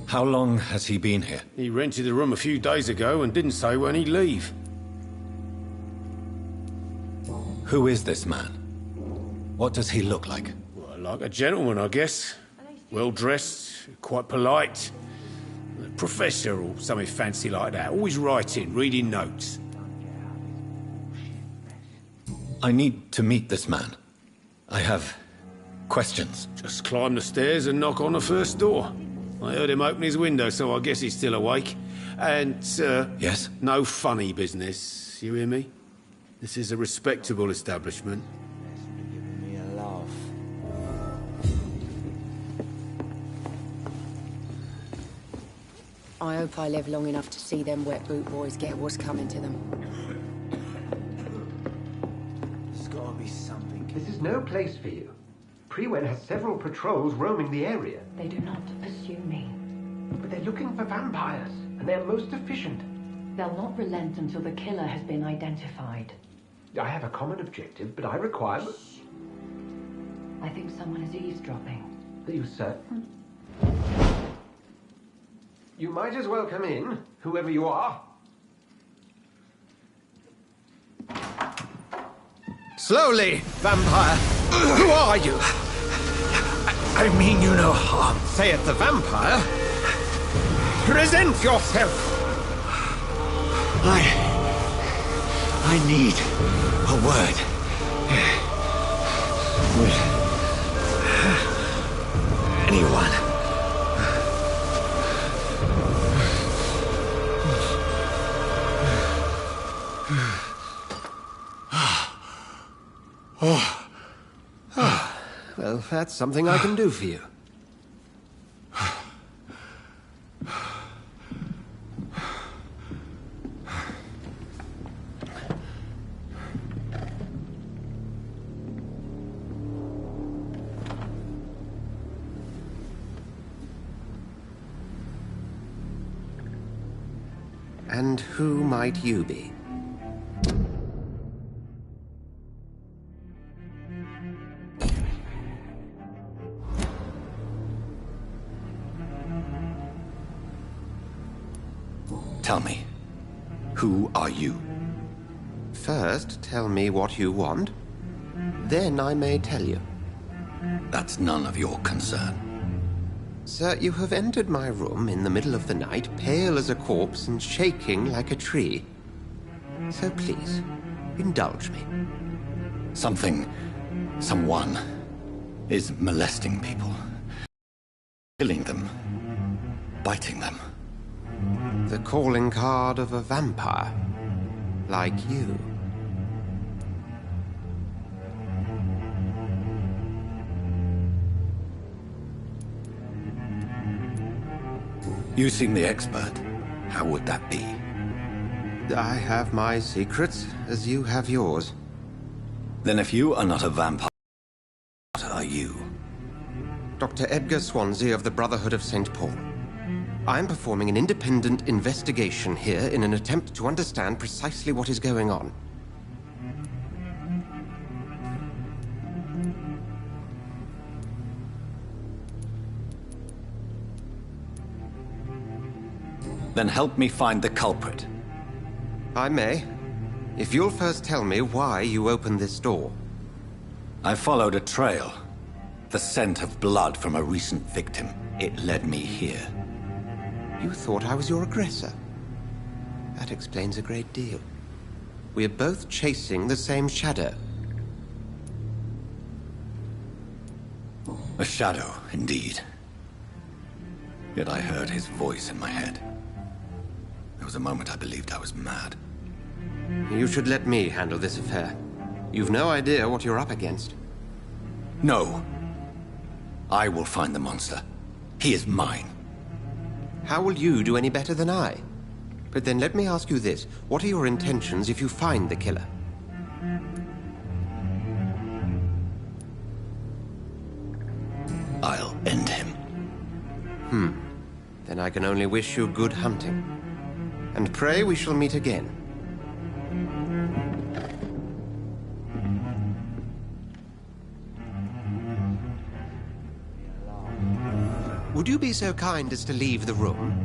How long has he been here? He rented the room a few days ago and didn't say when he'd leave. Who is this man? What does he look like? Well, like a gentleman, I guess. Well-dressed, quite polite. A professor or something fancy like that. Always writing, reading notes. I need to meet this man. I have questions. Just climb the stairs and knock on the first door. I heard him open his window, so I guess he's still awake. And, sir... Yes? No funny business, you hear me? This is a respectable establishment. Giving me a laugh. I hope I live long enough to see them wet boot boys get what's coming to them. There's gotta be something. This is no place for you. Prewen has several patrols roaming the area. They do not pursue me. But they're looking for vampires, and they're most efficient. They'll not relent until the killer has been identified. I have a common objective, but I require... I think someone is eavesdropping. Are you certain? You might as well come in, whoever you are. Slowly, vampire. Who are you? I mean you no harm. Say it, the vampire. Present yourself. I need a word. With anyone. Well, that's something I can do for you. And who might you be? Tell me, who are you? First, tell me what you want. Then I may tell you. That's none of your concern. Sir, you have entered my room in the middle of the night, pale as a corpse and shaking like a tree. So please, indulge me. Someone is molesting people. Killing them. Biting them. The calling card of a vampire. Like you. You seem the expert. How would that be? I have my secrets, as you have yours. Then if you are not a vampire, what are you? Dr. Edgar Swansea of the Brotherhood of St. Paul. I'm performing an independent investigation here in an attempt to understand precisely what is going on. Then help me find the culprit. I may, if you'll first tell me why you opened this door. I followed a trail. The scent of blood from a recent victim. It led me here. You thought I was your aggressor. That explains a great deal. We're both chasing the same shadow. A shadow, indeed. Yet I heard his voice in my head. There was a moment I believed I was mad. You should let me handle this affair. You've no idea what you're up against. No. I will find the monster. He is mine. How will you do any better than I? But then let me ask you this. What are your intentions if you find the killer? I'll end him. Then I can only wish you good hunting. And pray we shall meet again. Would you be so kind as to leave the room?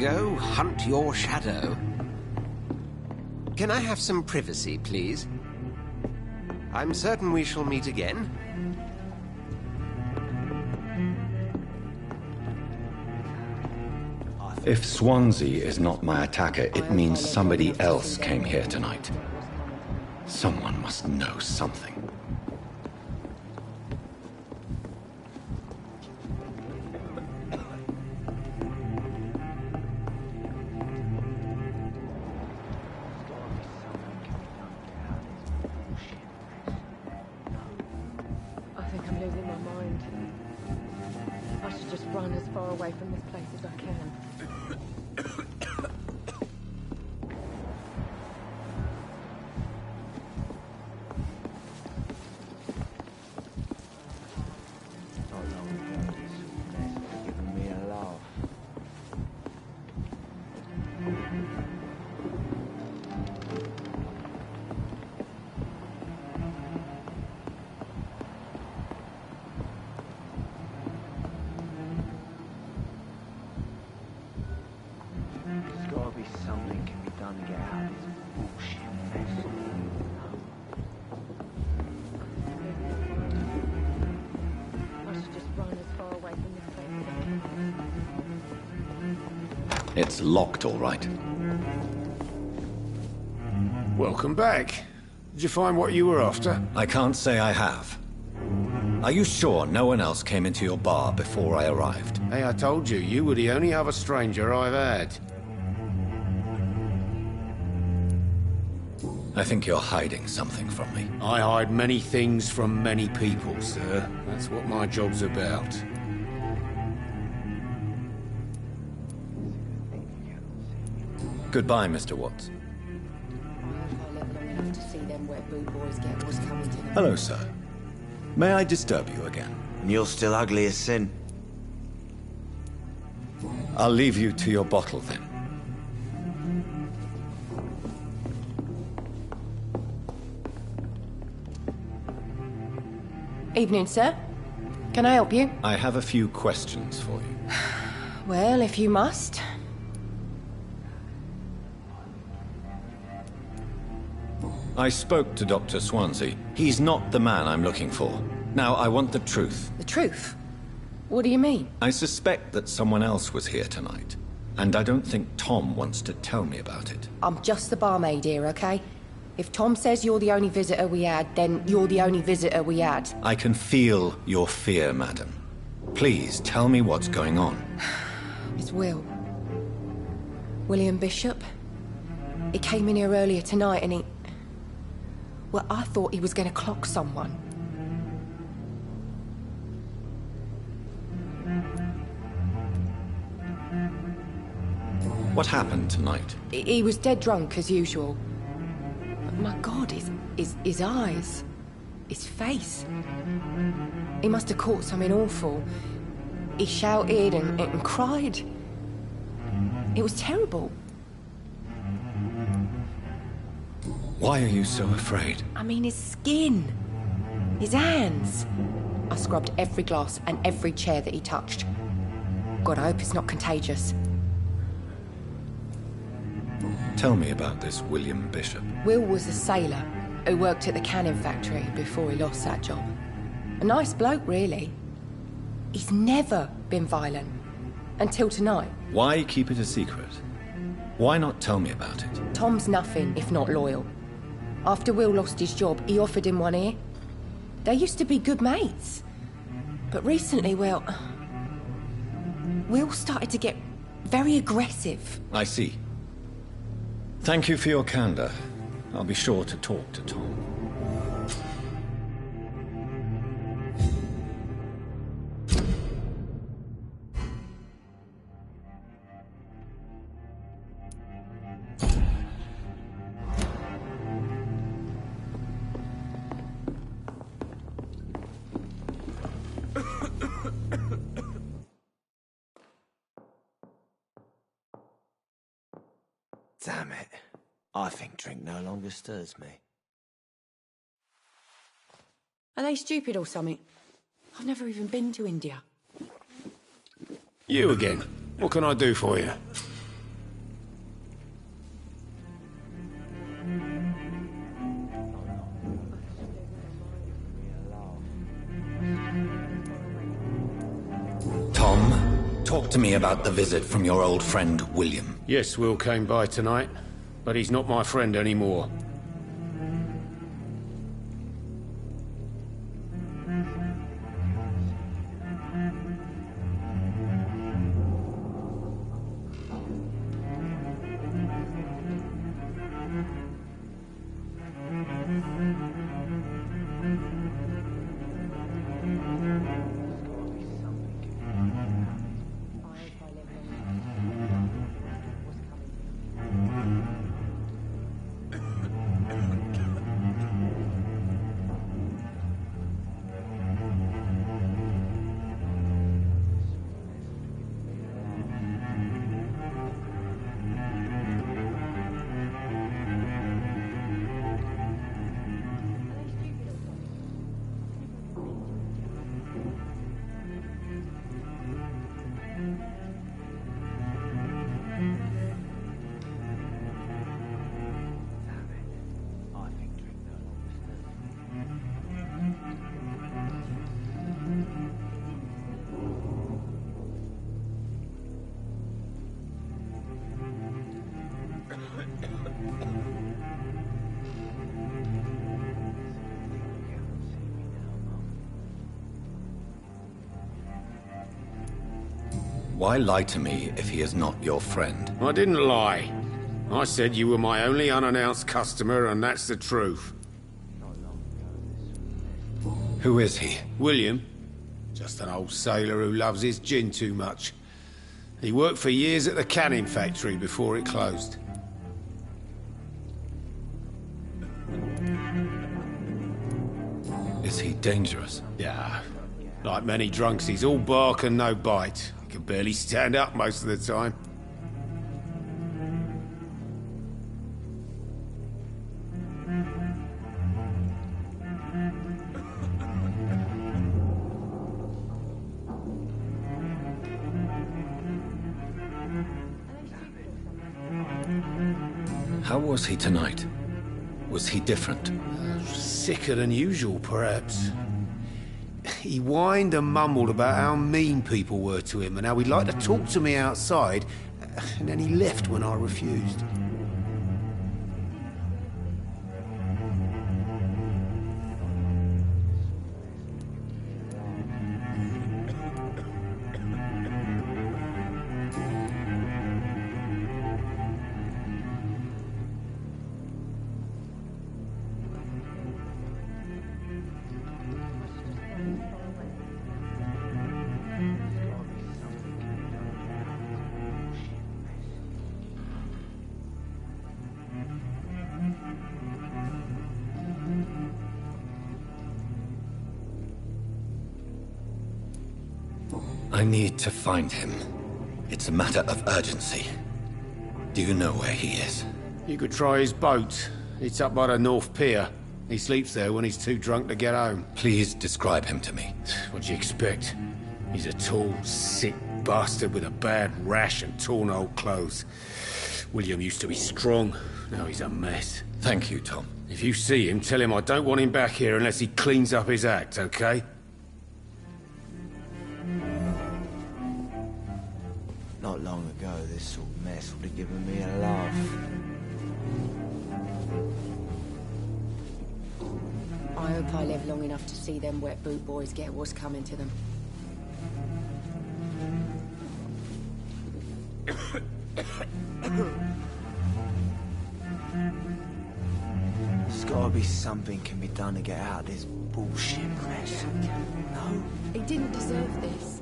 Go hunt your shadow. Can I have some privacy, please? I'm certain we shall meet again. If Swansea is not my attacker, it means somebody else came here tonight. Someone must know something. I think I'm losing my mind. I should just run as far away from this place as I can. Not long ago, this place would have given me a laugh. There's gotta be something can be done to get out of this bullshit mess. I should just run as far away from this place as I can. It's locked, all right. Welcome back. Did you find what you were after? I can't say I have. Are you sure no one else came into your bar before I arrived? Hey, I told you, you were the only other stranger I've had. I think you're hiding something from me. I hide many things from many people, sir. That's what my job's about. Goodbye, Mr. Watts. I hope I live long enough to see them wet boot boys get what's coming to them. Hello, sir. May I disturb you again? And you're still ugly as sin. I'll leave you to your bottle then. Evening, sir. Can I help you? I have a few questions for you. Well, if you must. I spoke to Dr. Swansea. He's not the man I'm looking for. Now, I want the truth. The truth? What do you mean? I suspect that someone else was here tonight, and I don't think Tom wants to tell me about it. I'm just the barmaid here, okay? If Tom says you're the only visitor we had, then you're the only visitor we had. I can feel your fear, madam. Please tell me what's going on. It's Will. William Bishop. He came in here earlier tonight and he... Well, I thought he was going to clock someone. What happened tonight? He was dead drunk, as usual. But my God, his eyes. His face. He must have caught something awful. He shouted and cried. It was terrible. Why are you so afraid? I mean, his skin. His hands. I scrubbed every glass and every chair that he touched. God, I hope it's not contagious. Tell me about this William Bishop. Will was a sailor who worked at the canning factory before he lost that job. A nice bloke, really. He's never been violent. Until tonight. Why keep it a secret? Why not tell me about it? Tom's nothing if not loyal. After Will lost his job, he offered him one ear. They used to be good mates. But recently, well... Will started to get very aggressive. I see. Thank you for your candor. I'll be sure to talk to Tom. I think drink no longer stirs me. Are they stupid or something? I've never even been to India. You again. What can I do for you? Tom, talk to me about the visit from your old friend, William. Yes, Will came by tonight, but he's not my friend anymore. Why lie to me if he is not your friend? I didn't lie. I said you were my only unannounced customer, and that's the truth. Who is he? William. Just an old sailor who loves his gin too much. He worked for years at the canning factory before it closed. Is he dangerous? Yeah. Like many drunks, he's all bark and no bite. He can barely stand up most of the time. How was he tonight? Was he different? Sicker than usual, perhaps. He whined and mumbled about how mean people were to him and how he'd like to talk to me outside, and then he left when I refused. I need to find him. It's a matter of urgency. Do you know where he is? You could try his boat. It's up by the North Pier. He sleeps there when he's too drunk to get home. Please describe him to me. What do you expect? He's a tall, sick bastard with a bad rash and torn old clothes. William used to be strong. Now he's a mess. Thank you, Tom. If you see him, tell him I don't want him back here unless he cleans up his act, okay? Not long ago, this sort of mess would have given me a laugh. I hope I live long enough to see them wet boot boys get what's coming to them. There's gotta be something can be done to get out of this bullshit mess. No? He didn't deserve this.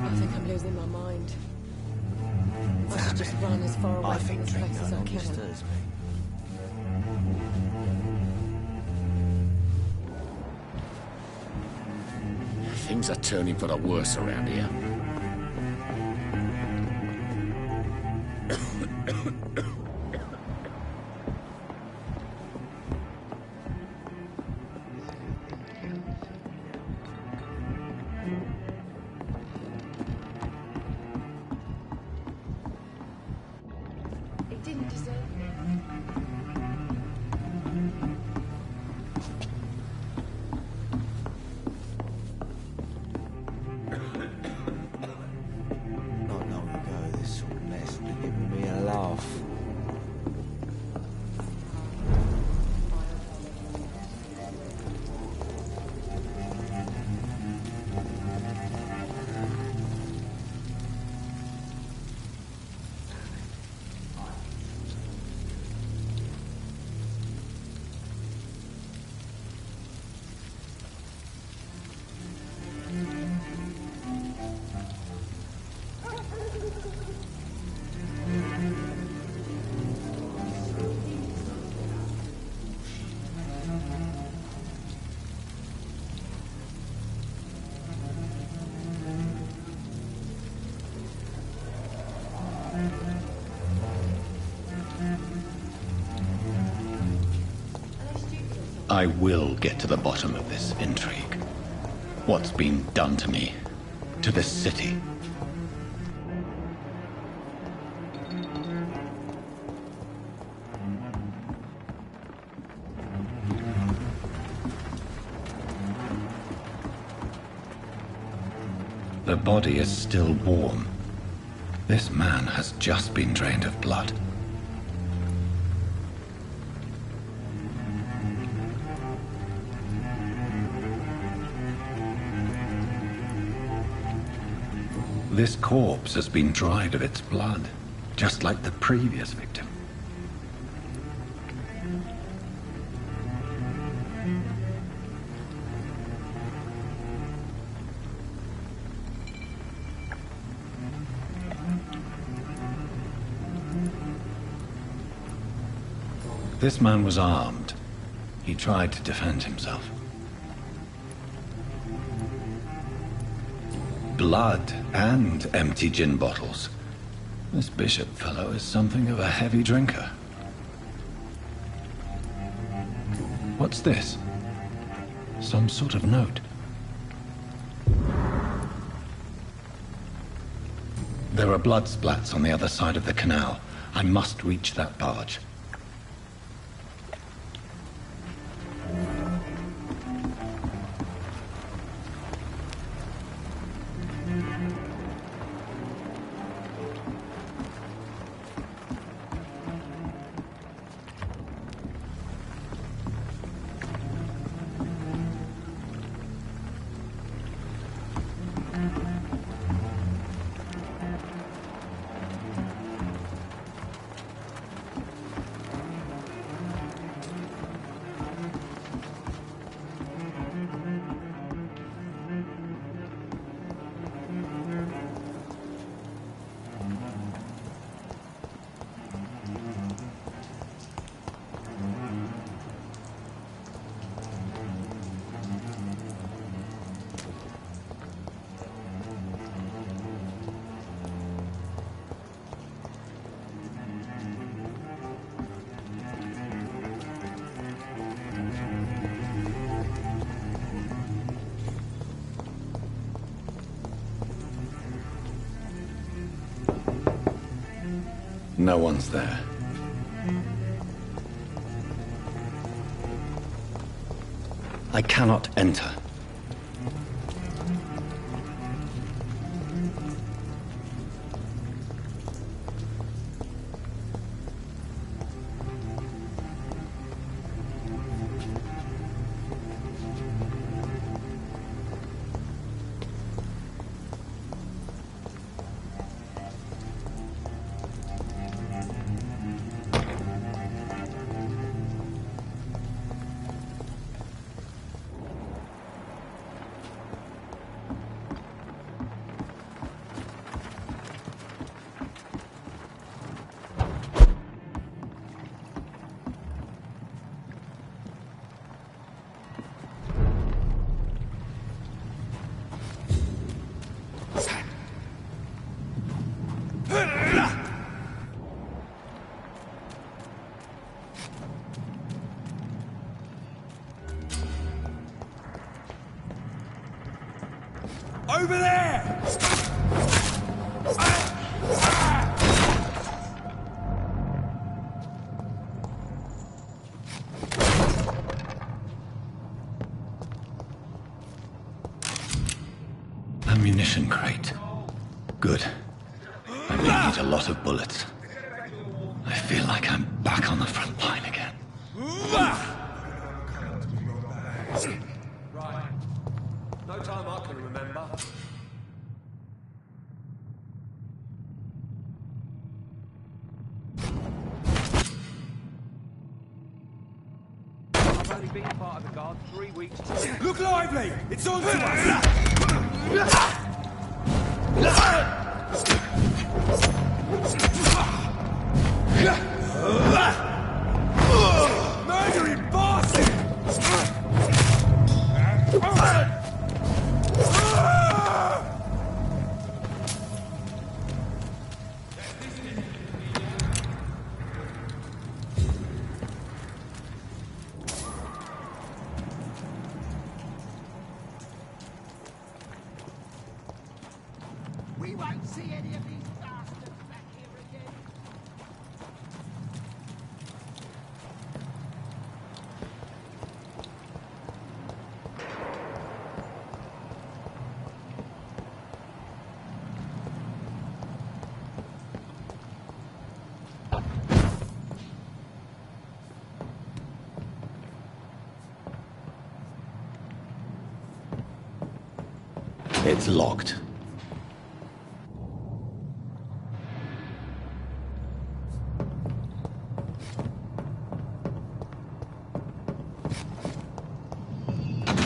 I think I'm losing my mind. I should just run as far away I from think this drink place no as I longer can. stirs me. Things are turning for the worse around here. It didn't deserve it. Not long ago, this sort of mess would have given me a laugh. I will get to the bottom of this intrigue. What's been done to me, to this city. The body is still warm. This man has just been drained of blood. This corpse has been dried of its blood, just like the previous victim. This man was armed. He tried to defend himself. Blood and empty gin bottles. This bishop fellow is something of a heavy drinker. What's this? Some sort of note. There are blood splats on the other side of the canal. I must reach that barge. No one's there. I cannot enter. Over there! Ammunition crate. Good. I may need a lot of bullets. I feel like I'm back on the front line again. Right. No time I can remember. I've only been part of the guard 3 weeks. Look lively! It's on to us! Murdering bastard! We won't see any of these bastards back here again. It's locked.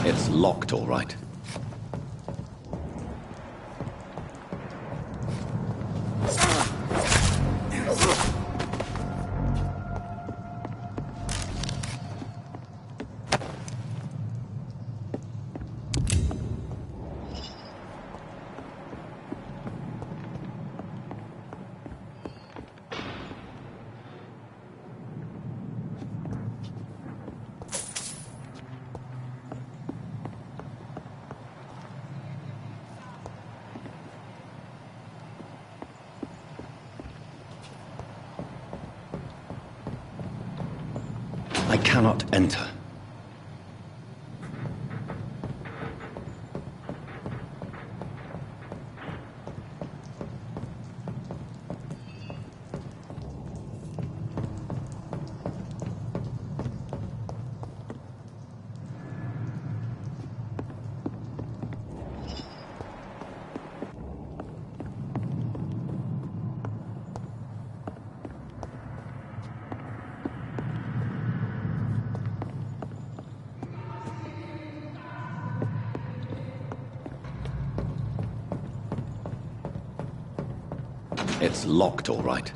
It's locked, all right. I cannot enter. It's locked, all right.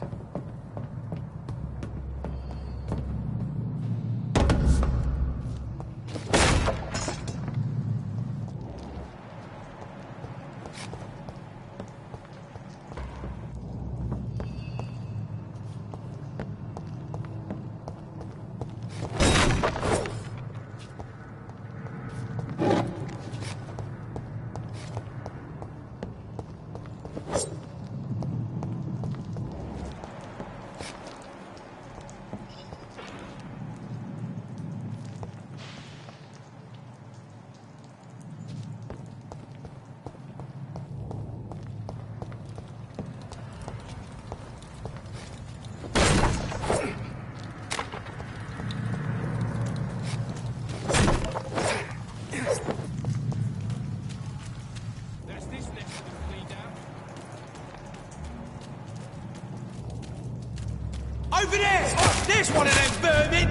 Over there! There's one of them vermin!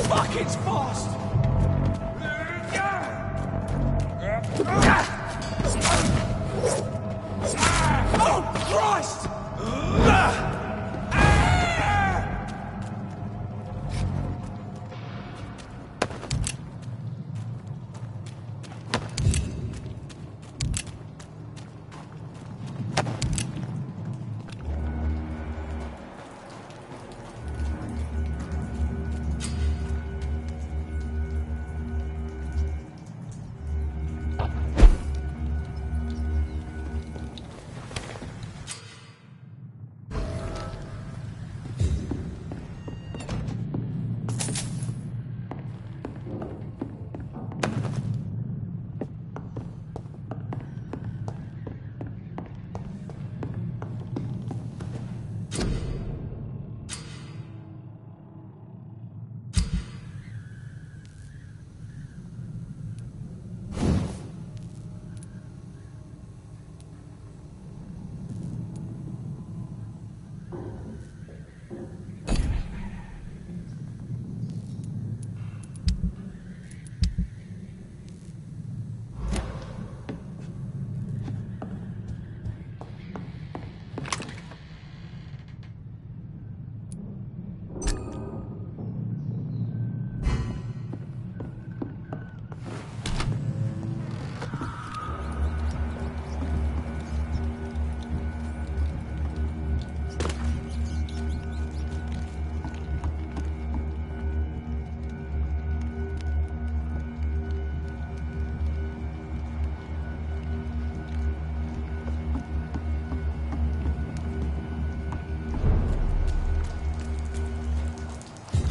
Fuck, it's fast! Oh, Christ!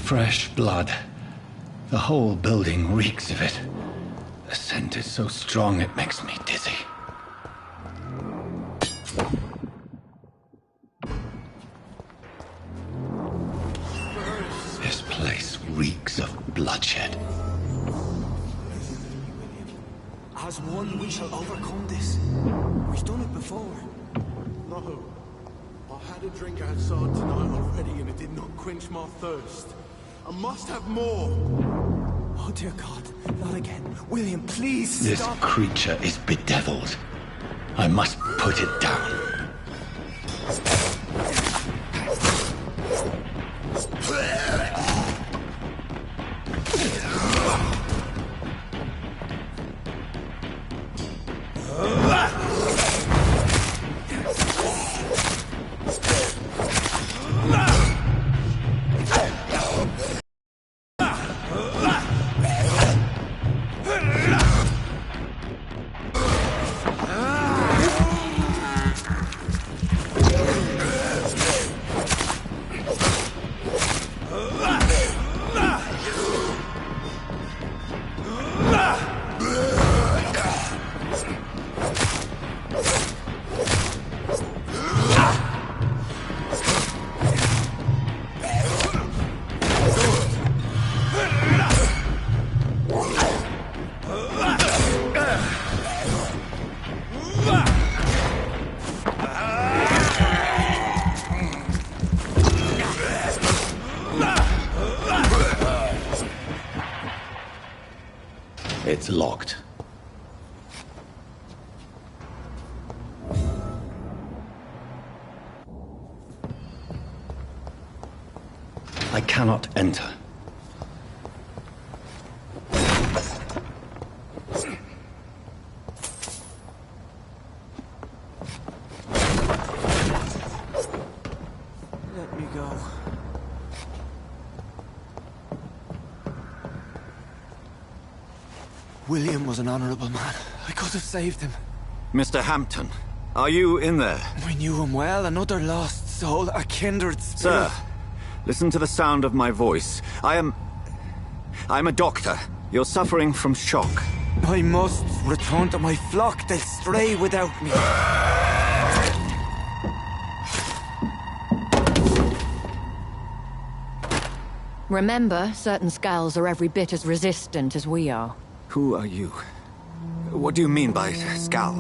Fresh blood. The whole building reeks of it. The scent is so strong it makes me dizzy. This place reeks of bloodshed. As one, we shall overcome this. We've done it before. No. I had a drink outside tonight already and it did not quench my thirst. I must have more. Oh, dear God. Not again. William, please This stop. creature is bedeviled. I must put it down. It's locked. I cannot enter. Let me go. William was an honorable man. I could have saved him. Mr. Hampton, are you in there? We knew him well, another lost soul, a kindred spirit. Sir, listen to the sound of my voice. I'm a doctor. You're suffering from shock. I must return to my flock. They'll stray without me. Remember, certain skulls are every bit as resistant as we are. Who are you? What do you mean by skull?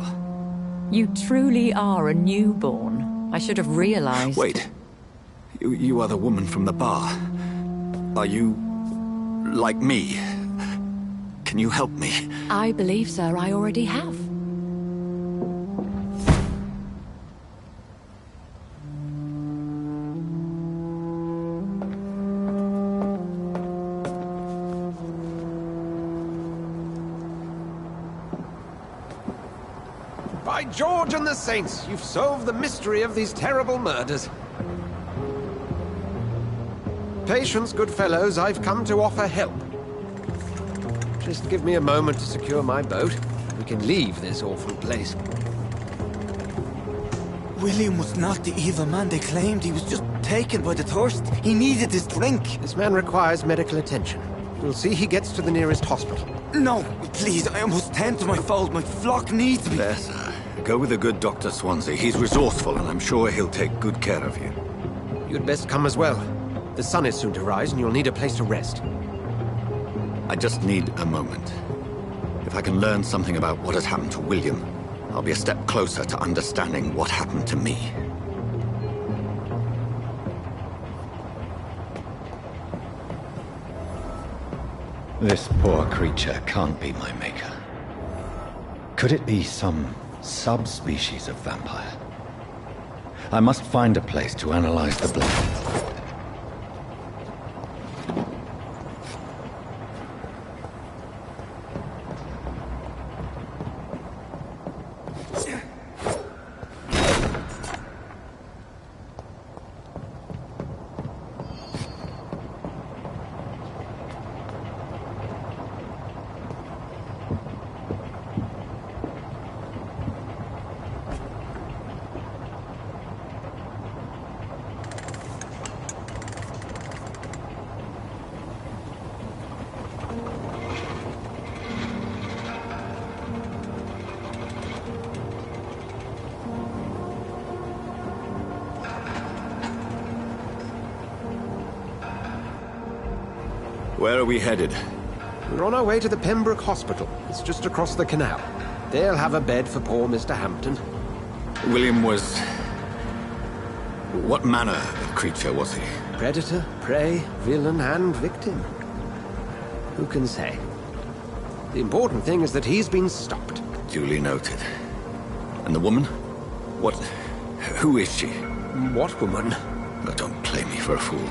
You truly are a newborn. I should have realized. Wait. You are the woman from the bar. Are you like me? Can you help me? I believe, sir, I already have. By George and the Saints, you've solved the mystery of these terrible murders. Patience, good fellows, I've come to offer help. Just give me a moment to secure my boat. We can leave this awful place. William was not the evil man they claimed. He was just taken by the thirst. He needed his drink. This man requires medical attention. We'll see he gets to the nearest hospital. No, please, I must tend to my fold. My flock needs me. There, sir. Go with the good Dr. Swansea. He's resourceful, and I'm sure he'll take good care of you. You'd best come as well. The sun is soon to rise, and you'll need a place to rest. I just need a moment. If I can learn something about what has happened to William, I'll be a step closer to understanding what happened to me. This poor creature can't be my maker. Could it be some subspecies of vampire? I must find a place to analyze the blood. Where are we headed? We're on our way to the Pembroke Hospital. It's just across the canal. They'll have a bed for poor Mr. Hampton. William was... What manner of creature was he? Predator, prey, villain, and victim. Who can say? The important thing is that he's been stopped. Duly noted. And the woman? What... Who is she? What woman? Oh, don't play me for a fool.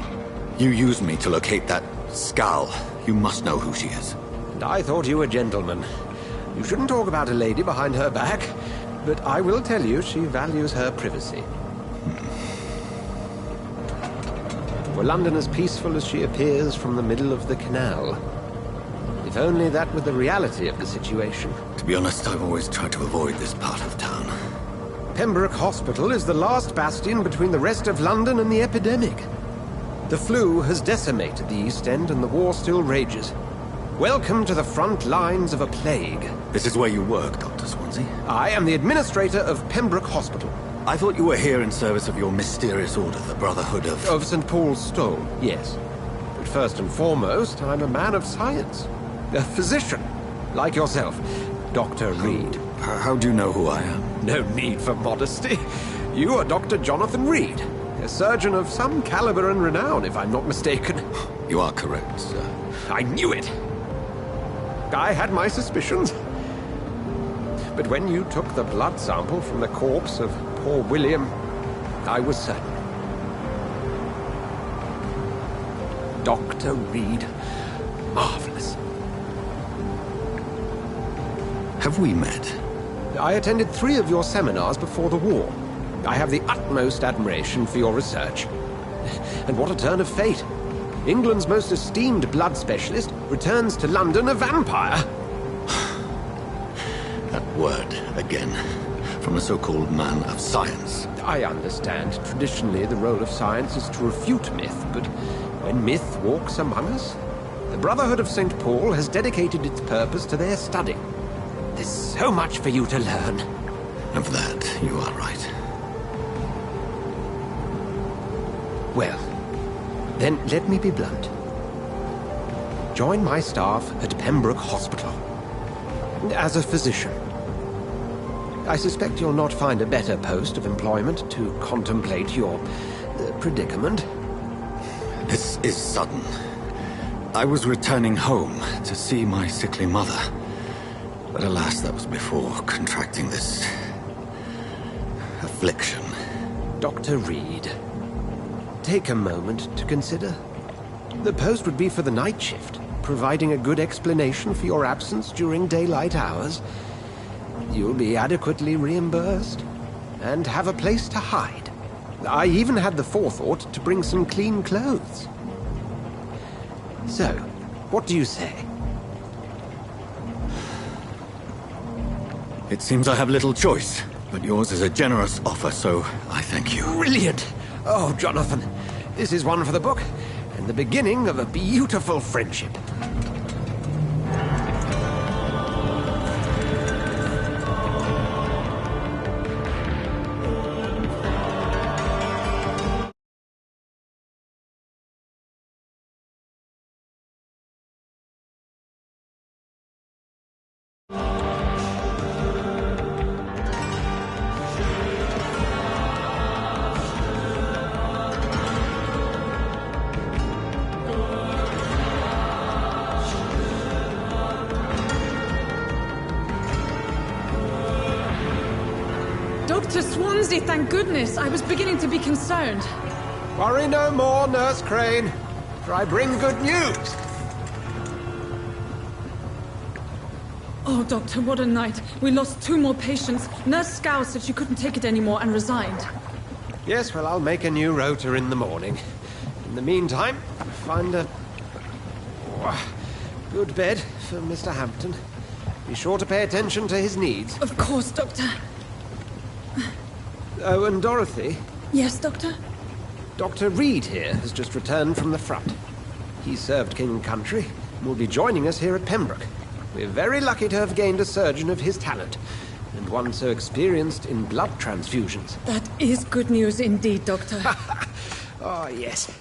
You used me to locate that skull. You must know who she is. And I thought you a gentleman. You shouldn't talk about a lady behind her back, but I will tell you she values her privacy. Were London as peaceful as she appears from the middle of the canal? If only that were the reality of the situation. To be honest, I've always tried to avoid this part of town. Pembroke Hospital is the last bastion between the rest of London and the epidemic. The flu has decimated the East End and the war still rages. Welcome to the front lines of a plague. This is where you work, Dr. Swansea? I am the administrator of Pembroke Hospital. I thought you were here in service of your mysterious order, the Brotherhood of... Of St. Paul's Stole, yes. But first and foremost, I'm a man of science. A physician, like yourself, Dr. Reed. How do you know who I am? No need for modesty. You are Dr. Jonathan Reed, a surgeon of some caliber and renown, if I'm not mistaken. You are correct, sir. I knew it! I had my suspicions. But when you took the blood sample from the corpse of poor William, I was certain. Dr. Reed. Marvelous. Have we met? I attended 3 of your seminars before the war. I have the utmost admiration for your research. And what a turn of fate. England's most esteemed blood specialist returns to London a vampire. That word, again. From a so-called man of science. I understand. Traditionally, the role of science is to refute myth, but when myth walks among us, the Brotherhood of St. Paul has dedicated its purpose to their study. There's so much for you to learn. Of that, you are right. Well, then let me be blunt. Join my staff at Pembroke Hospital. As a physician. I suspect you'll not find a better post of employment to contemplate your predicament. This is sudden. I was returning home to see my sickly mother. But alas, that was before contracting this... affliction. Dr. Reed, take a moment to consider. The post would be for the night shift, providing a good explanation for your absence during daylight hours. You'll be adequately reimbursed, and have a place to hide. I even had the forethought to bring some clean clothes. So, what do you say? It seems I have little choice, but yours is a generous offer, so I thank you. Brilliant! Oh, Jonathan, this is one for the book, and the beginning of a beautiful friendship. Dr. Swansea, thank goodness. I was beginning to be concerned. Worry no more, Nurse Crane, for I bring good news. Oh, Doctor, what a night. We lost 2 more patients. Nurse Scow said she couldn't take it anymore and resigned. Yes, well, I'll make a new rota in the morning. In the meantime, find a good bed for Mr. Hampton. Be sure to pay attention to his needs. Of course, Doctor. Oh, and Dorothy? Yes, Doctor? Dr. Reed here has just returned from the front. He served King and Country and will be joining us here at Pembroke. We're very lucky to have gained a surgeon of his talent, and one so experienced in blood transfusions. That is good news indeed, Doctor. Oh, yes.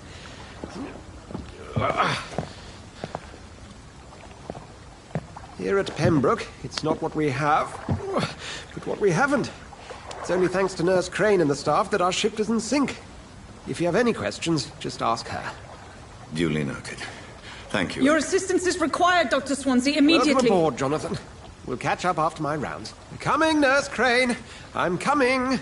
Here at Pembroke, it's not what we have, but what we haven't. It's only thanks to Nurse Crane and the staff that our ship doesn't sink. If you have any questions, just ask her. Duly noted. Thank you. Your assistance is required, Dr. Swansea, immediately. Welcome aboard, Jonathan. We'll catch up after my rounds. I'm coming, Nurse Crane. I'm coming.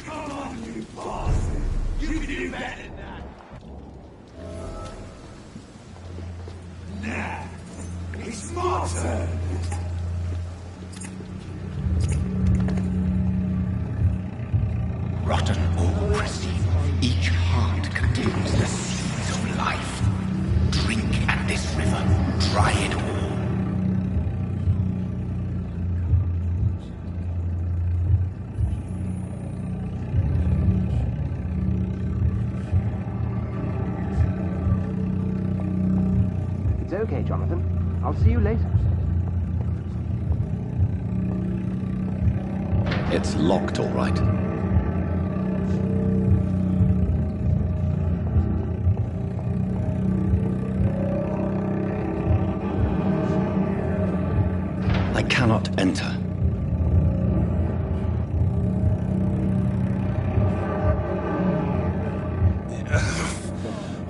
Come on, you bastard! You can do better than that! Nah, it's my turn! Rotten or pristine, each heart contains the seeds of life. Drink at this river, try it all. It's okay, Jonathan. I'll see you later. It's locked, all right. I cannot enter.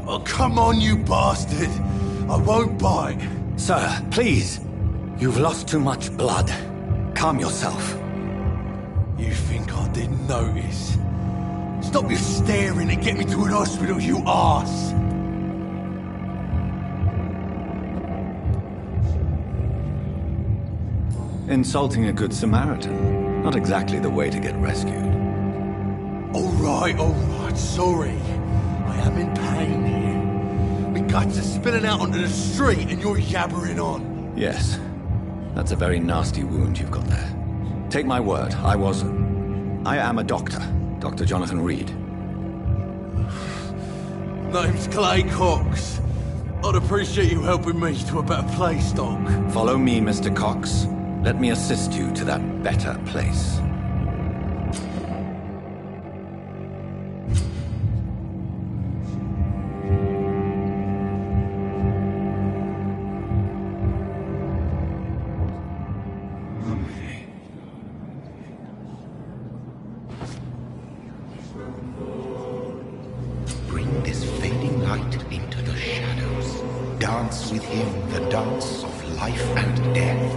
Oh, come on, you bastard! I won't bite. Sir, please. You've lost too much blood. Calm yourself. You think I didn't notice? Stop your staring and get me to an hospital, you arse! Insulting a good Samaritan. Not exactly the way to get rescued. All right, sorry. I am in pain here. My guts are spilling out onto the street and you're yabbering on. Yes. That's a very nasty wound you've got there. Take my word, I am a doctor. Dr. Jonathan Reed. Name's Clay Cox. I'd appreciate you helping me to a better place, Doc. Follow me, Mr. Cox. Let me assist you to that better place. Bring this fading light into the shadows. Dance with him the dance of life and death.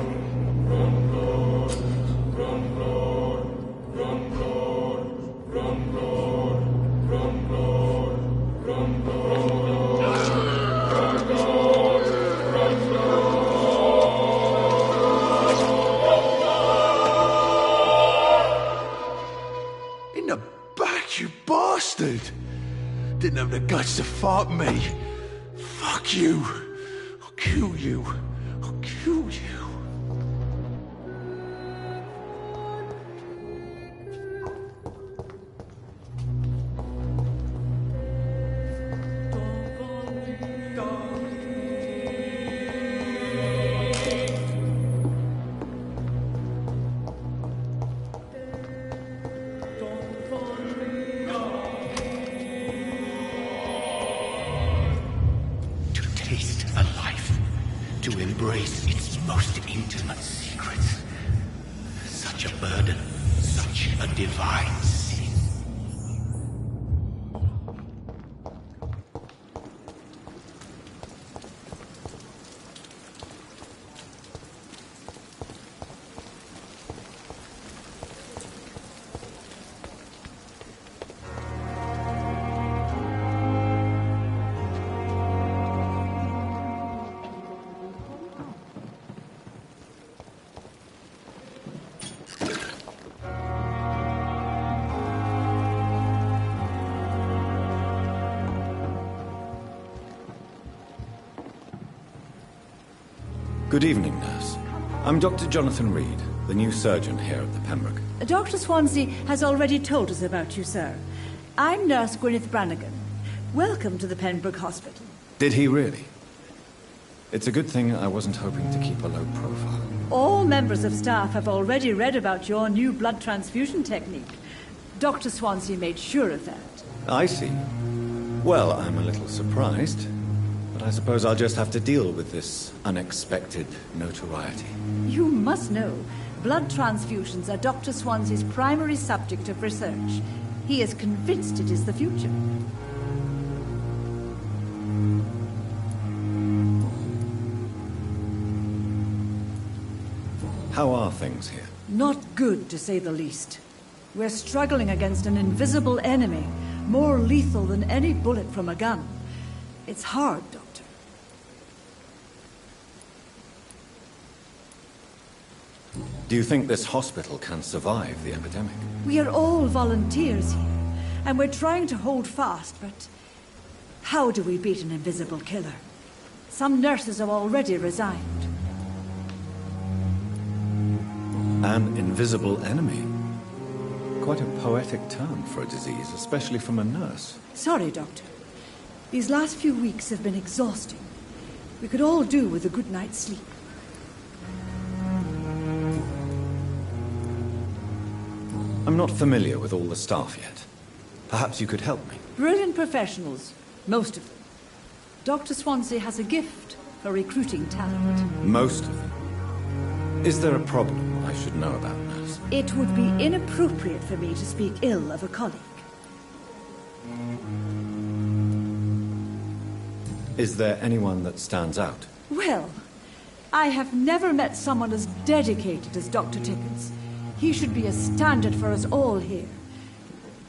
In the back, you bastard! Didn't have the guts to fuck me. Fuck you. I'll kill you. I'll kill you. Taste a life, to embrace its most intimate secrets. Such a burden, such a divine sin. Good evening, nurse. I'm Dr. Jonathan Reed, the new surgeon here at the Pembroke. Dr. Swansea has already told us about you, sir. I'm Nurse Gwyneth Brannigan. Welcome to the Pembroke Hospital. Did he really? It's a good thing I wasn't hoping to keep a low profile. All members of staff have already read about your new blood transfusion technique. Dr. Swansea made sure of that. I see. Well, I'm a little surprised, but I suppose I'll just have to deal with this unexpected notoriety. You must know, blood transfusions are Dr. Swansea's primary subject of research. He is convinced it is the future. How are things here? Not good, to say the least. We're struggling against an invisible enemy, more lethal than any bullet from a gun. It's hard, Doctor. Do you think this hospital can survive the epidemic? We are all volunteers here, and we're trying to hold fast, but how do we beat an invisible killer? Some nurses have already resigned. An invisible enemy? Quite a poetic term for a disease, especially from a nurse. Sorry, Doctor. These last few weeks have been exhausting. We could all do with a good night's sleep. I'm not familiar with all the staff yet. Perhaps you could help me. Brilliant professionals, most of them. Dr. Swansea has a gift for recruiting talent. Most of them? Is there a problem I should know about, nurse? It would be inappropriate for me to speak ill of a colleague. Is there anyone that stands out? Well, I have never met someone as dedicated as Dr. Tickens. He should be a standard for us all here.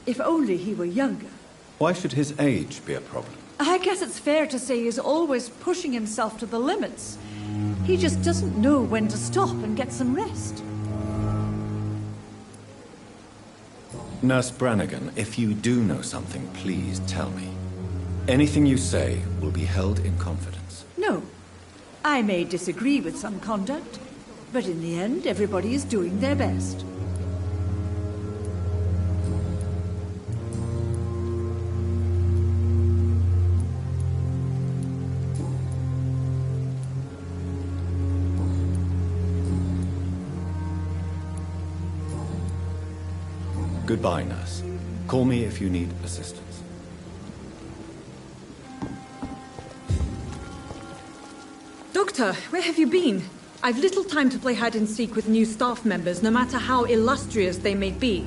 If only he were younger. Why should his age be a problem? I guess it's fair to say he's always pushing himself to the limits. He just doesn't know when to stop and get some rest. Nurse Brannigan, if you do know something, please tell me. Anything you say will be held in confidence. No. I may disagree with some conduct, but in the end, everybody is doing their best. Goodbye, nurse. Call me if you need assistance. Doctor, where have you been? I've little time to play hide-and-seek with new staff members, no matter how illustrious they may be.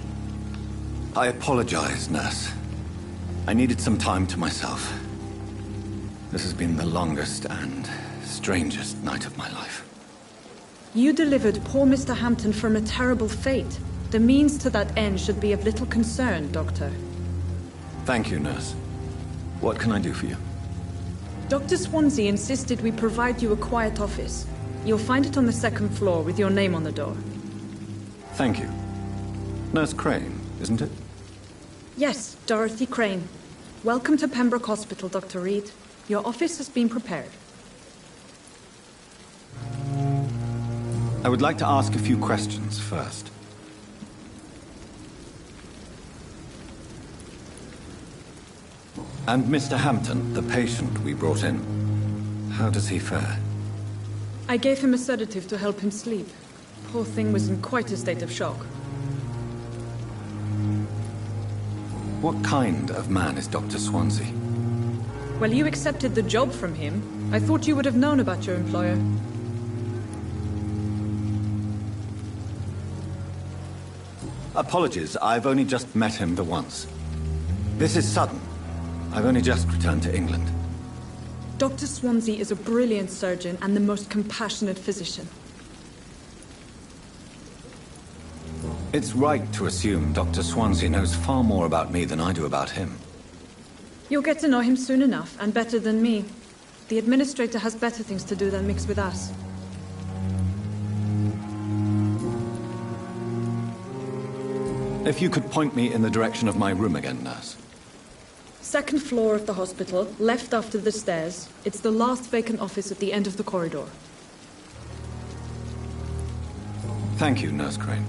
I apologize, nurse. I needed some time to myself. This has been the longest and strangest night of my life. You delivered poor Mr. Hampton from a terrible fate. The means to that end should be of little concern, Doctor. Thank you, nurse. What can I do for you? Dr. Swansea insisted we provide you a quiet office. You'll find it on the second floor with your name on the door. Thank you. Nurse Crane, isn't it? Yes, Dorothy Crane. Welcome to Pembroke Hospital, Dr. Reed. Your office has been prepared. I would like to ask a few questions first. And Mr. Hampton, the patient we brought in, how does he fare? I gave him a sedative to help him sleep. Poor thing was in quite a state of shock. What kind of man is Dr. Swansea? Well, you accepted the job from him. I thought you would have known about your employer. Apologies, I've only just met him the once. This is sudden. I've only just returned to England. Dr. Swansea is a brilliant surgeon and the most compassionate physician. It's right to assume Dr. Swansea knows far more about me than I do about him. You'll get to know him soon enough, and better than me. The administrator has better things to do than mix with us. If you could point me in the direction of my room again, nurse. Second floor of the hospital, left after the stairs. It's the last vacant office at the end of the corridor. Thank you, Nurse Crane.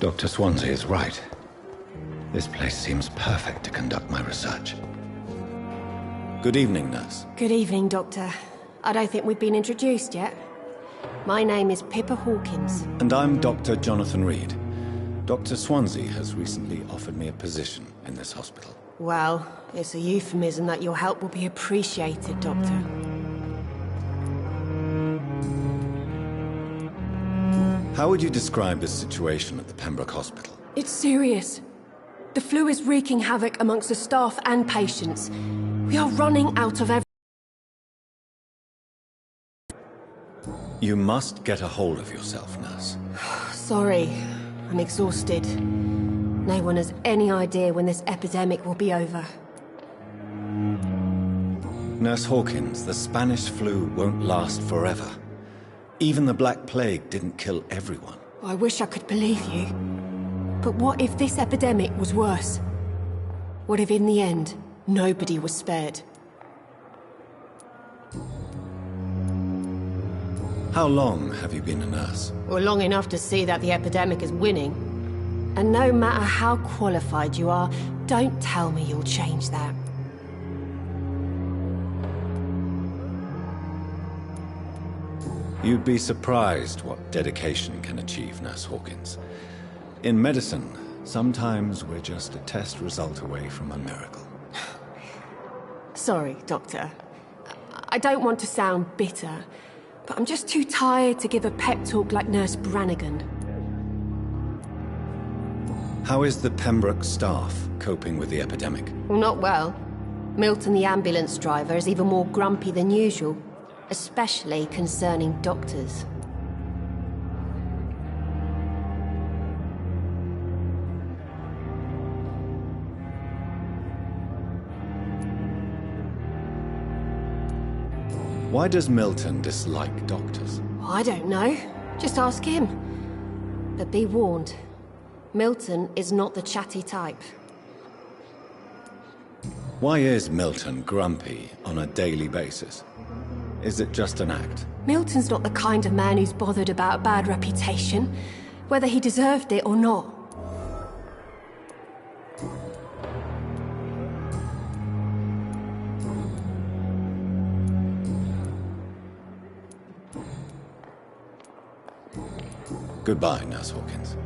Dr. Swansea is right. This place seems perfect to conduct my research. Good evening, nurse. Good evening, Doctor. I don't think we've been introduced yet. My name is Pippa Hawkins. And I'm Dr. Jonathan Reed. Dr. Swansea has recently offered me a position in this hospital. Well, it's a euphemism that your help will be appreciated, Doctor. How would you describe the situation at the Pembroke Hospital? It's serious. The flu is wreaking havoc amongst the staff and patients. We are running out of everything. You must get a hold of yourself, nurse. Sorry, I'm exhausted. No one has any idea when this epidemic will be over. Nurse Hawkins, the Spanish flu won't last forever. Even the Black Plague didn't kill everyone. I wish I could believe you. But what if this epidemic was worse? What if in the end, nobody was spared? How long have you been a nurse? Well, long enough to see that the epidemic is winning. And no matter how qualified you are, don't tell me you'll change that. You'd be surprised what dedication can achieve, Nurse Hawkins. In medicine, sometimes we're just a test result away from a miracle. Sorry, Doctor. I don't want to sound bitter, but I'm just too tired to give a pep talk like Nurse Brannigan. How is the Pembroke staff coping with the epidemic? Well, not well. Milton, the ambulance driver, is even more grumpy than usual, especially concerning doctors. Why does Milton dislike doctors? I don't know. Just ask him. But be warned, Milton is not the chatty type. Why is Milton grumpy on a daily basis? Is it just an act? Milton's not the kind of man who's bothered about a bad reputation, whether he deserved it or not. Goodbye, Nurse Hawkins.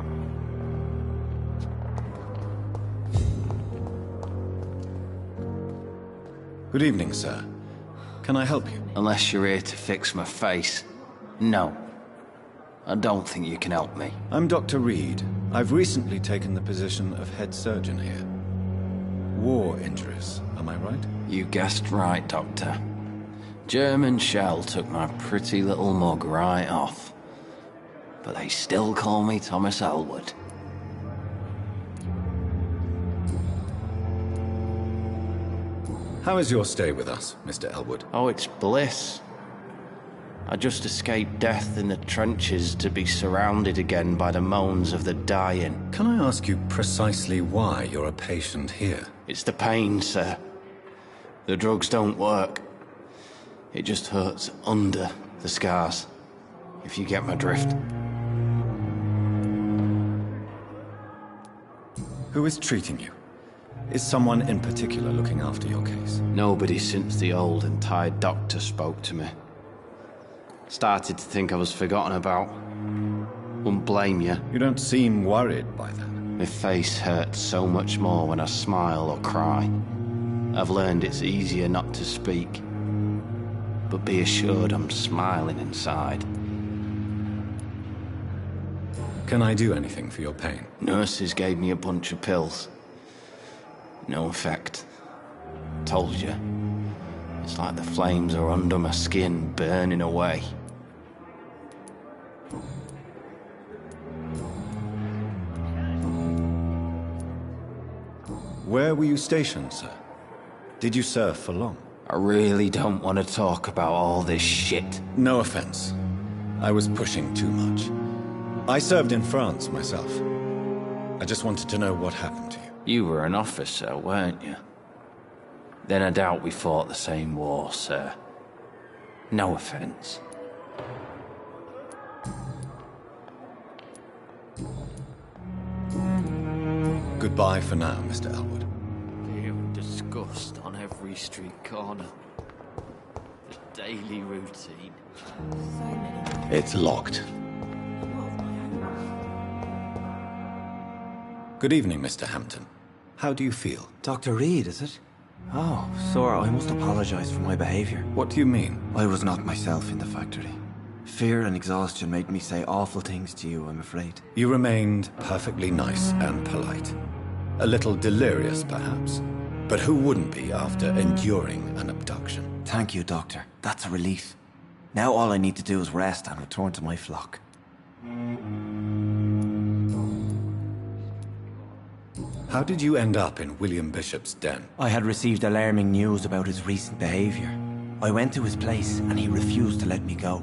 Good evening, sir. Can I help you? Unless you're here to fix my face. No. I don't think you can help me. I'm Dr. Reed. I've recently taken the position of head surgeon here. War injuries, am I right? You guessed right, Doctor. German shell took my pretty little mug right off. But they still call me Thomas Elwood. How is your stay with us, Mr. Elwood? Oh, it's bliss. I just escaped death in the trenches to be surrounded again by the moans of the dying. Can I ask you precisely why you're a patient here? It's the pain, sir. The drugs don't work. It just hurts under the scars, if you get my drift. Who is treating you? Is someone in particular looking after your case? Nobody since the old and tired doctor spoke to me. Started to think I was forgotten about. Wouldn't blame you. You don't seem worried by that. My face hurts so much more when I smile or cry. I've learned it's easier not to speak. But be assured I'm smiling inside. Can I do anything for your pain? Nurses gave me a bunch of pills. No effect. Told you. It's like the flames are under my skin, burning away. Where were you stationed, sir? Did you serve for long? I really don't want to talk about all this shit. No offense. I was pushing too much. I served in France myself. I just wanted to know what happened to you. You were an officer, weren't you? Then I doubt we fought the same war, sir. No offense. Goodbye for now, Mr. Elwood. Fear and disgust on every street corner. The daily routine. It's locked. Good evening, Mr. Hampton. How do you feel? Dr. Reed, is it? Oh, sir, I must apologize for my behavior. What do you mean? I was not myself in the factory. Fear and exhaustion made me say awful things to you, I'm afraid. You remained perfectly nice and polite. A little delirious, perhaps. But who wouldn't be after enduring an abduction? Thank you, Doctor. That's a relief. Now all I need to do is rest and return to my flock. How did you end up in William Bishop's den? I had received alarming news about his recent behavior. I went to his place and he refused to let me go.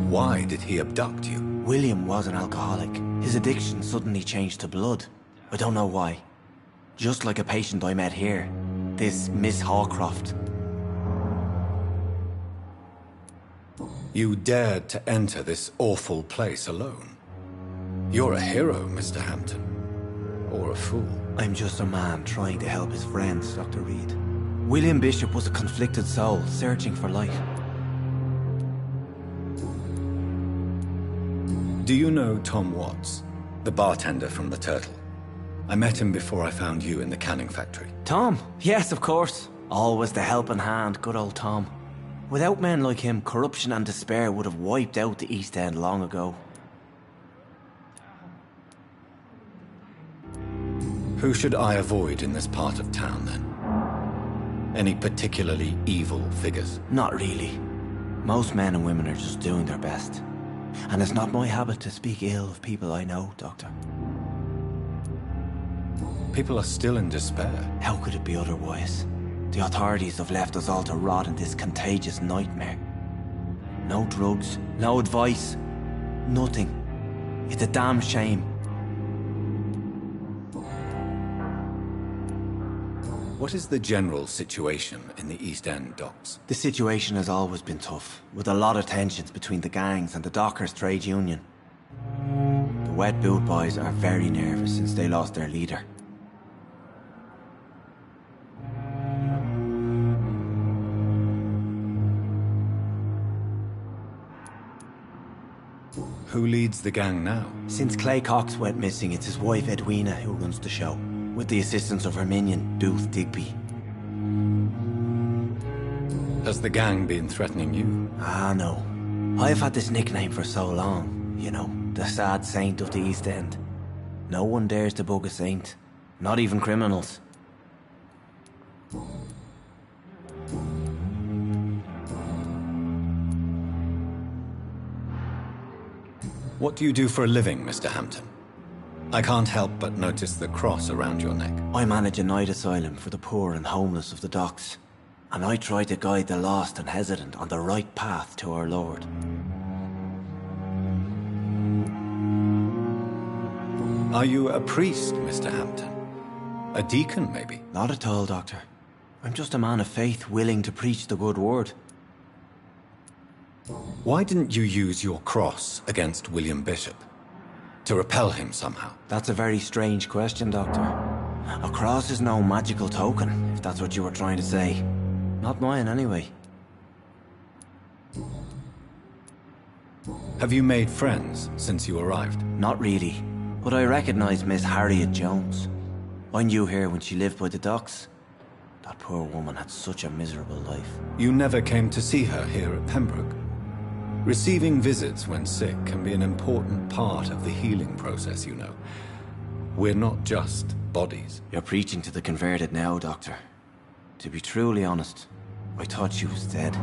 Why did he abduct you? William was an alcoholic. His addiction suddenly changed to blood. I don't know why. Just like a patient I met here. This Miss Hawcroft. You dared to enter this awful place alone. You're a hero, Mr. Hampton. Or a fool. I'm just a man trying to help his friends, Dr. Reed. William Bishop was a conflicted soul, searching for light. Do you know Tom Watts, the bartender from the Turtle? I met him before I found you in the canning factory. Tom? Yes, of course. Always the helping hand, good old Tom. Without men like him, corruption and despair would have wiped out the East End long ago. Who should I avoid in this part of town, then? Any particularly evil figures? Not really. Most men and women are just doing their best. And it's not my habit to speak ill of people I know, Doctor. People are still in despair. How could it be otherwise? The authorities have left us all to rot in this contagious nightmare. No drugs, no advice, nothing. It's a damn shame. What is the general situation in the East End docks? The situation has always been tough, with a lot of tensions between the gangs and the dockers' trade union. The wet boot boys are very nervous since they lost their leader. Who leads the gang now? Since Clay Cox went missing, it's his wife Edwina who runs the show, with the assistance of her minion, Dooth Digby. Has the gang been threatening you? Ah, no. I've had this nickname for so long, you know, the sad saint of the East End. No one dares to bug a saint, not even criminals. What do you do for a living, Mr. Hampton? I can't help but notice the cross around your neck. I manage a night asylum for the poor and homeless of the docks, and I try to guide the lost and hesitant on the right path to our Lord. Are you a priest, Mr. Hampton? A deacon, maybe? Not at all, Doctor. I'm just a man of faith willing to preach the good word. Why didn't you use your cross against William Bishop? To repel him somehow? That's a very strange question, Doctor. A cross is no magical token, if that's what you were trying to say. Not mine, anyway. Have you made friends since you arrived? Not really, but I recognize Miss Harriet Jones. I knew her when she lived by the docks. That poor woman had such a miserable life. You never came to see her here at Pembroke? Receiving visits when sick can be an important part of the healing process, you know. We're not just bodies. You're preaching to the converted now, Doctor. To be truly honest, I thought she was dead.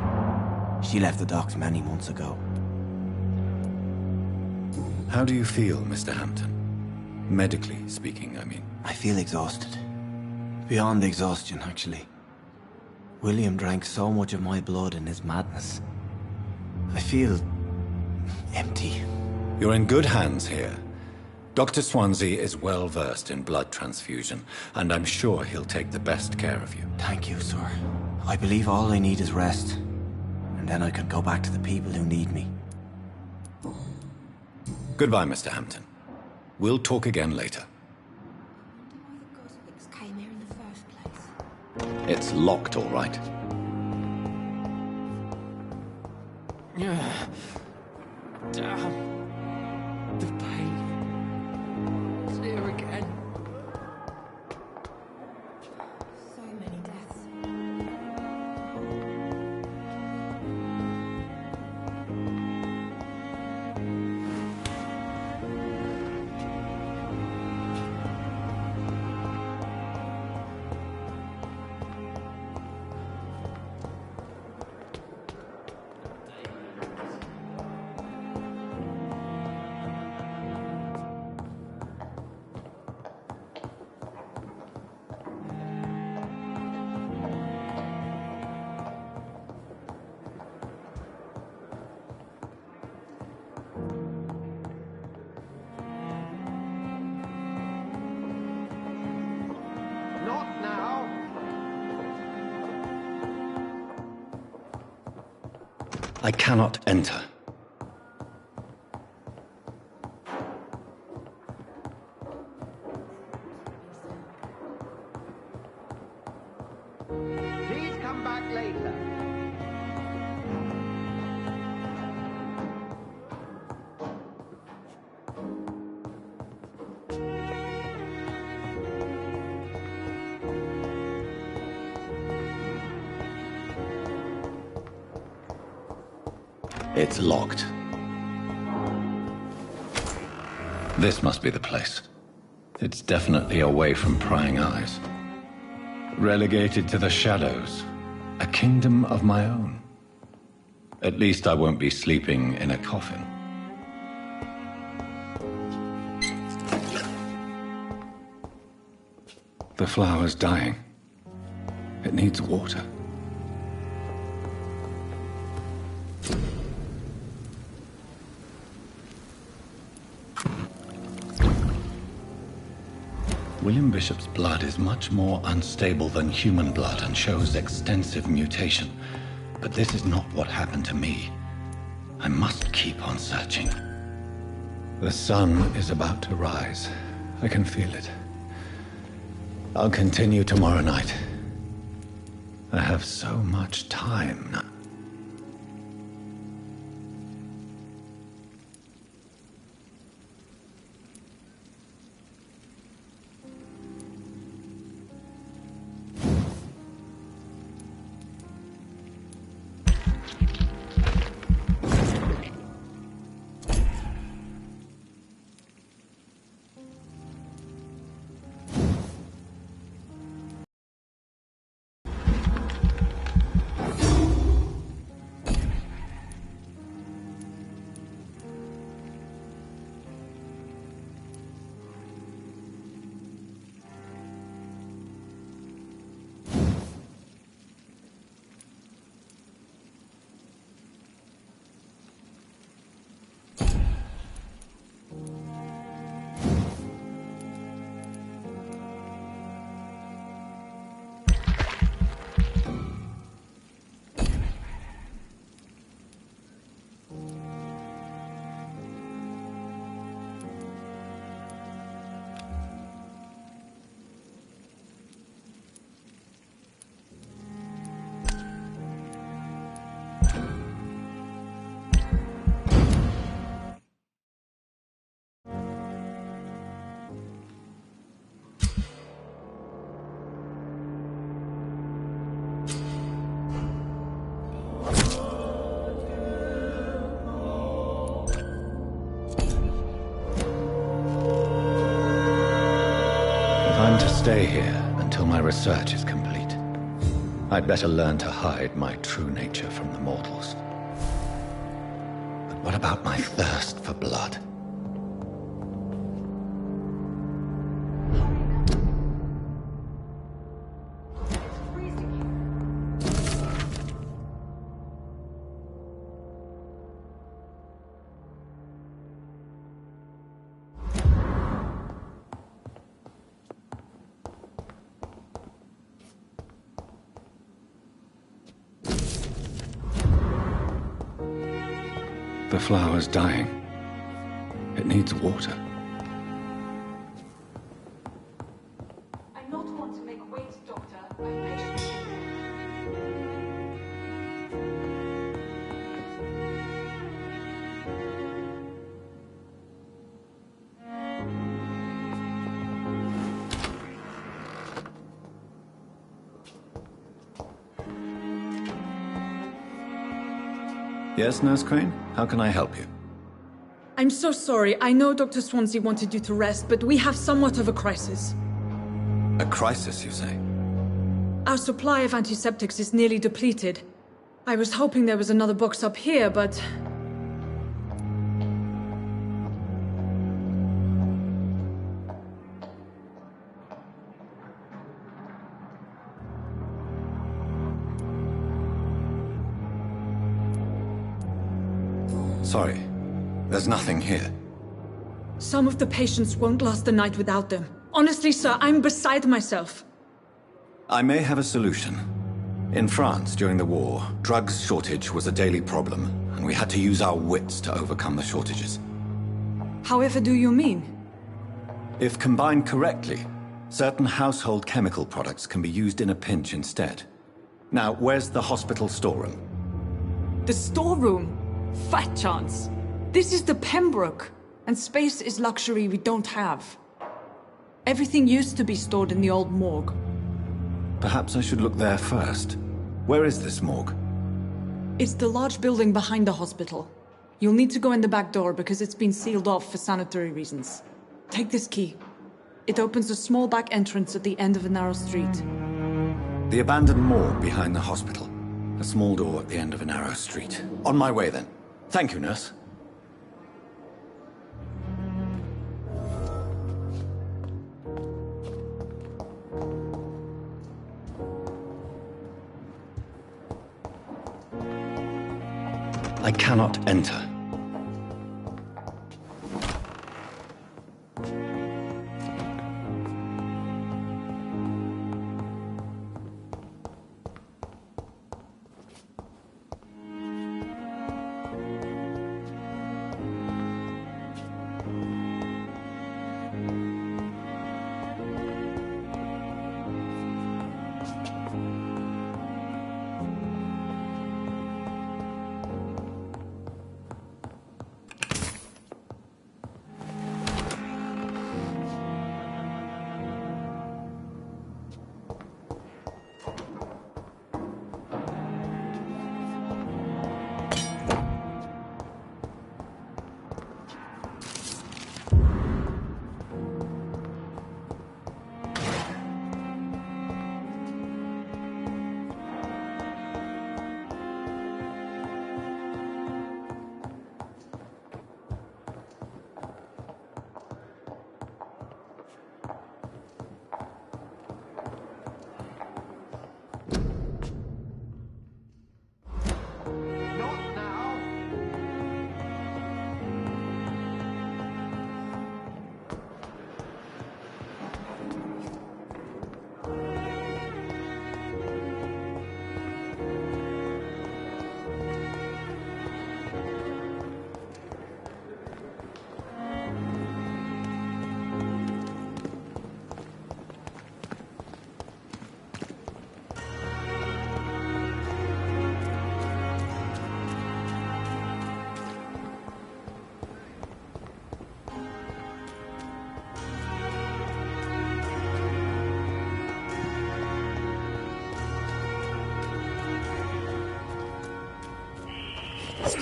She left the docks many months ago. How do you feel, Mr. Hampton? Medically speaking, I mean. I feel exhausted. Beyond exhaustion, actually. William drank so much of my blood in his madness. I feel empty. You're in good hands here. Dr. Swansea is well versed in blood transfusion, and I'm sure he'll take the best care of you. Thank you, sir. I believe all I need is rest, and then I can go back to the people who need me. Goodbye, Mr. Hampton. We'll talk again later. Came here in the first place. It's locked, all right. Damn. The pain. It's here again. So many deaths. Not now. I cannot enter. Please come back later. It's locked. This must be the place. It's definitely away from prying eyes. Relegated to the shadows. A kingdom of my own. At least I won't be sleeping in a coffin. The flower's dying. It needs water. William Bishop's blood is much more unstable than human blood and shows extensive mutation. But this is not what happened to me. I must keep on searching. The sun is about to rise. I can feel it. I'll continue tomorrow night. I have so much time now. I'm to stay here until my research is complete. I'd better learn to hide my true nature from the mortals. But what about my thirst for blood? The flower's dying. It needs water. Yes, Nurse Crane? How can I help you? I'm so sorry. I know Dr. Swansea wanted you to rest, but we have somewhat of a crisis. A crisis, you say? Our supply of antiseptics is nearly depleted. I was hoping there was another box up here, but... Sorry. There's nothing here. Some of the patients won't last the night without them. Honestly, sir, I'm beside myself. I may have a solution. In France, during the war, drugs shortage was a daily problem, and we had to use our wits to overcome the shortages. However do you mean? If combined correctly, certain household chemical products can be used in a pinch instead. Now, where's the hospital storeroom? The storeroom? Fat chance. This is the Pembroke, and space is luxury we don't have. Everything used to be stored in the old morgue. Perhaps I should look there first. Where is this morgue? It's the large building behind the hospital. You'll need to go in the back door because it's been sealed off for sanitary reasons. Take this key. It opens a small back entrance at the end of a narrow street. The abandoned morgue behind the hospital. A small door at the end of a narrow street. On my way then. Thank you, nurse. I cannot enter.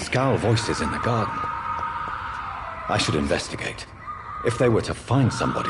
Scowl voices in the garden. I should investigate. If they were to find somebody...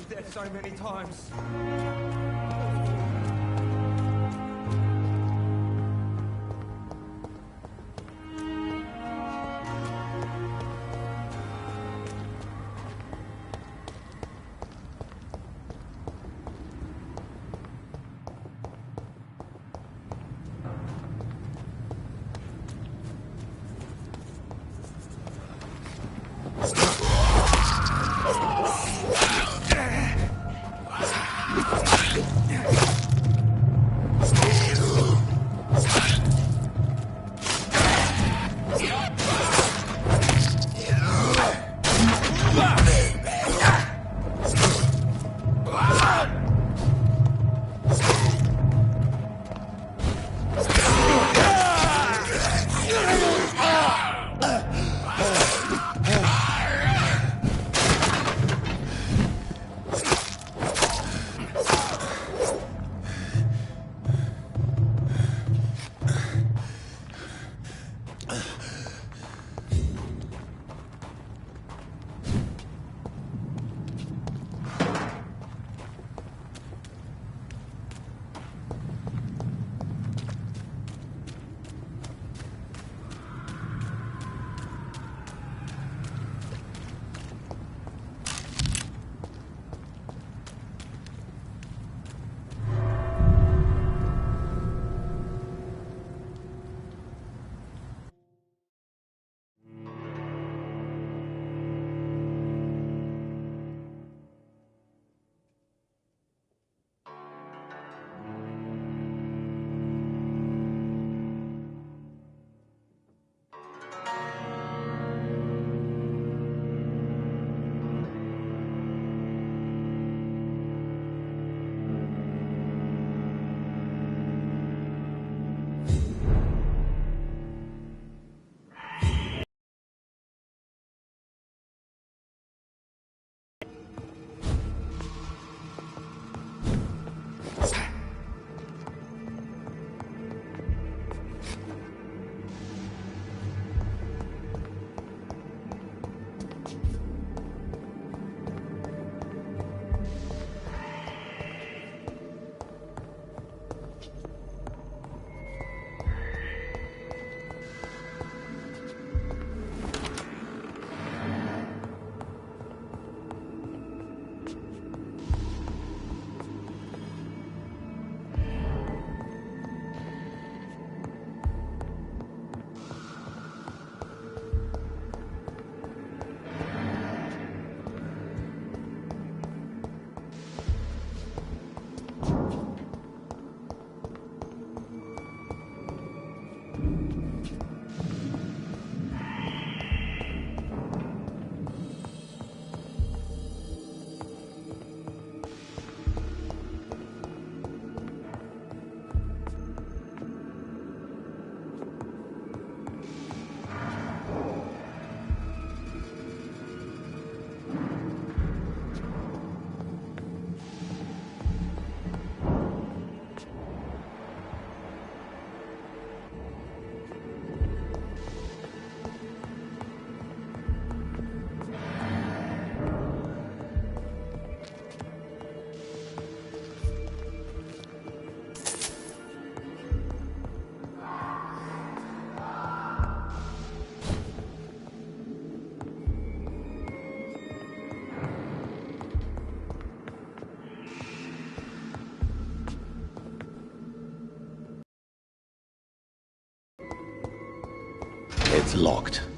dead so many times. It's locked.